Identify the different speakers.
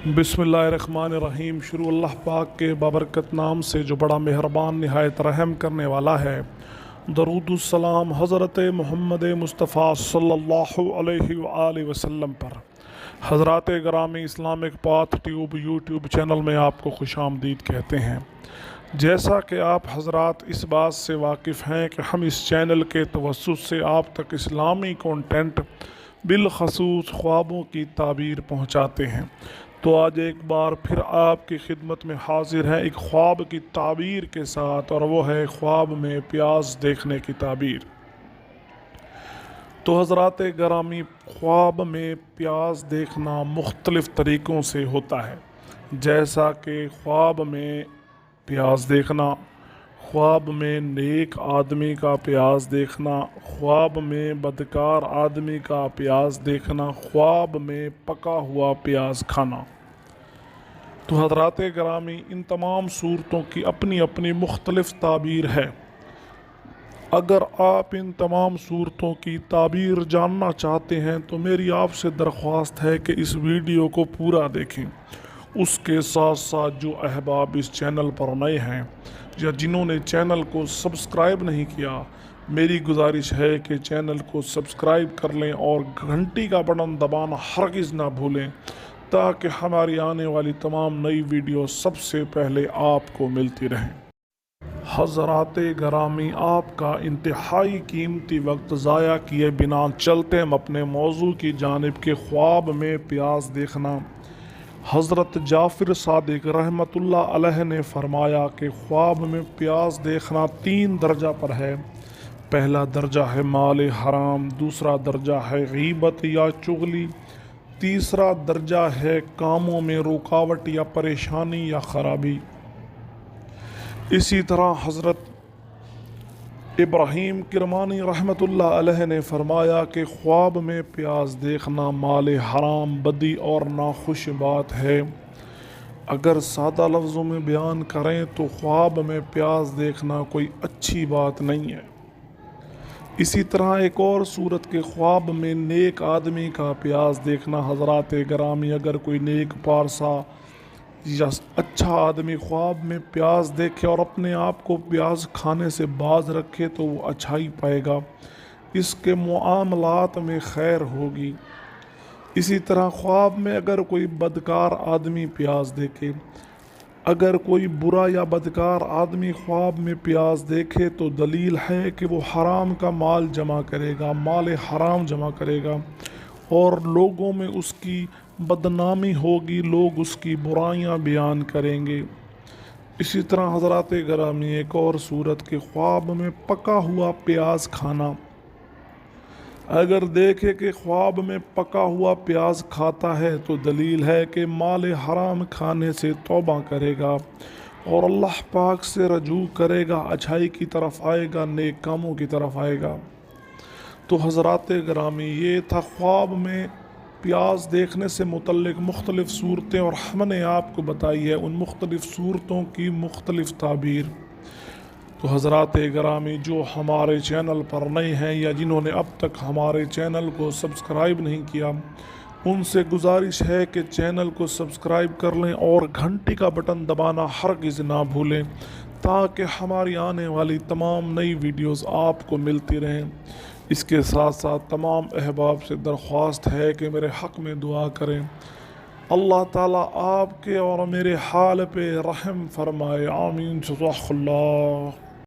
Speaker 1: بسم اللہ الرحمن الرحیم۔ شروع اللہ پاک کے بابرکت نام سے جو بڑا مہربان نہایت رحم کرنے والا ہے۔ درود السلام حضرت محمد مصطفیٰ صلی اللہ علیہ وآلہ وسلم پر۔ حضرات گرامی، Islamic path tube YouTube channel میں آپ کو خوش آمدید کہتے ہیں۔ جیسا کہ آپ حضرات اس بات سے واقف ہیں کہ ہم اس چینل کے توسط سے آپ تک اسلامی کانٹینٹ بالخصوص خوابوں کی تعبیر پہنچاتے ہیں، تو آج ایک بار پھر آپ کی خدمت میں حاضر ہے ایک خواب کی تعبیر کے ساتھ، اور وہ ہے خواب میں پیاز دیکھنے کی تعبیر۔ تو حضرات گرامی، خواب میں پیاز دیکھنا مختلف طریقوں سے ہوتا ہے، جیسا کہ خواب میں پیاز دیکھنا، خواب میں نیک آدمی کا پیاز دیکھنا، خواب میں بدکار آدمی کا پیاز دیکھنا، خواب میں پکا ہوا پیاز کھانا۔ تو حضرات گرامی، ان تمام صورتوں کی اپنی اپنی مختلف تعبیر ہے۔ اگر آپ ان تمام صورتوں کی تعبیر جاننا چاہتے ہیں تو میری آپ سے درخواست ہے کہ اس ویڈیو کو پورا دیکھیں۔ اس کے ساتھ ساتھ جو احباب اس چینل پر نئے ہیں یا جنہوں نے چینل کو سبسکرائب نہیں کیا، میری گزارش ہے کہ چینل کو سبسکرائب کر لیں اور گھنٹی کا بٹن دبانا ہرگز نہ بھولیں، تاکہ ہماری آنے والی تمام نئی ویڈیو سب سے پہلے آپ کو ملتی رہیں۔ حضرات گرامی، آپ کا انتہائی قیمتی وقت ضائع کیے بنا چلتے ہم اپنے موضوع کی جانب کے خواب میں پیاز دیکھنا۔ حضرت جعفر صادق رحمۃ اللہ علیہ نے فرمایا کہ خواب میں پیاز دیکھنا 3 درجہ پر ہے۔ پہلا درجہ ہے مال حرام، دوسرا درجہ ہے غیبت یا چغلی، تیسرا درجہ ہے کاموں میں رکاوٹ یا پریشانی یا خرابی۔ اسی طرح حضرت ابراہیم کرمانی رحمۃ اللہ علیہ نے فرمایا کہ خواب میں پیاز دیکھنا مال حرام، بدی اور ناخوش بات ہے۔ اگر سادہ لفظوں میں بیان کریں تو خواب میں پیاز دیکھنا کوئی اچھی بات نہیں ہے۔ اسی طرح ایک اور صورت کے خواب میں نیک آدمی کا پیاز دیکھنا۔ حضرات گرامی، اگر کوئی نیک پارسا یا اچھا آدمی خواب میں پیاز دیکھے اور اپنے آپ کو پیاز کھانے سے باز رکھے تو وہ اچھائی پائے گا، اس کے معاملات میں خیر ہوگی۔ اسی طرح خواب میں اگر کوئی بدکار آدمی پیاز دیکھے، اگر کوئی برا یا بدکار آدمی خواب میں پیاز دیکھے تو دلیل ہے کہ وہ حرام کا مال جمع کرے گا، مال حرام جمع کرے گا، اور لوگوں میں اس کی بدنامی ہوگی، لوگ اس کی برائیاں بیان کریں گے۔ اسی طرح حضرات گرامی، ایک اور صورت کے خواب میں پکا ہوا پیاز کھانا۔ اگر دیکھے کہ خواب میں پکا ہوا پیاز کھاتا ہے تو دلیل ہے کہ مال حرام کھانے سے توبہ کرے گا اور اللہ پاک سے رجوع کرے گا، اچھائی کی طرف آئے گا، نیک کاموں کی طرف آئے گا۔ تو حضرات گرامی، یہ تھا خواب میں پیاز دیکھنے سے متعلق مختلف صورتیں، اور ہم نے آپ کو بتائی ہے ان مختلف صورتوں کی مختلف تعبیر۔ تو حضرات گرامی، جو ہمارے چینل پر نئے ہیں یا جنہوں نے اب تک ہمارے چینل کو سبسکرائب نہیں کیا، ان سے گزارش ہے کہ چینل کو سبسکرائب کر لیں اور گھنٹی کا بٹن دبانا ہرگز نہ بھولیں، تاکہ ہماری آنے والی تمام نئی ویڈیوز آپ کو ملتی رہیں۔ اس کے ساتھ ساتھ تمام احباب سے درخواست ہے کہ میرے حق میں دعا کریں، اللہ تعالیٰ آپ کے اور میرے حال پہ رحم فرمائے، آمین، جزاک اللہ۔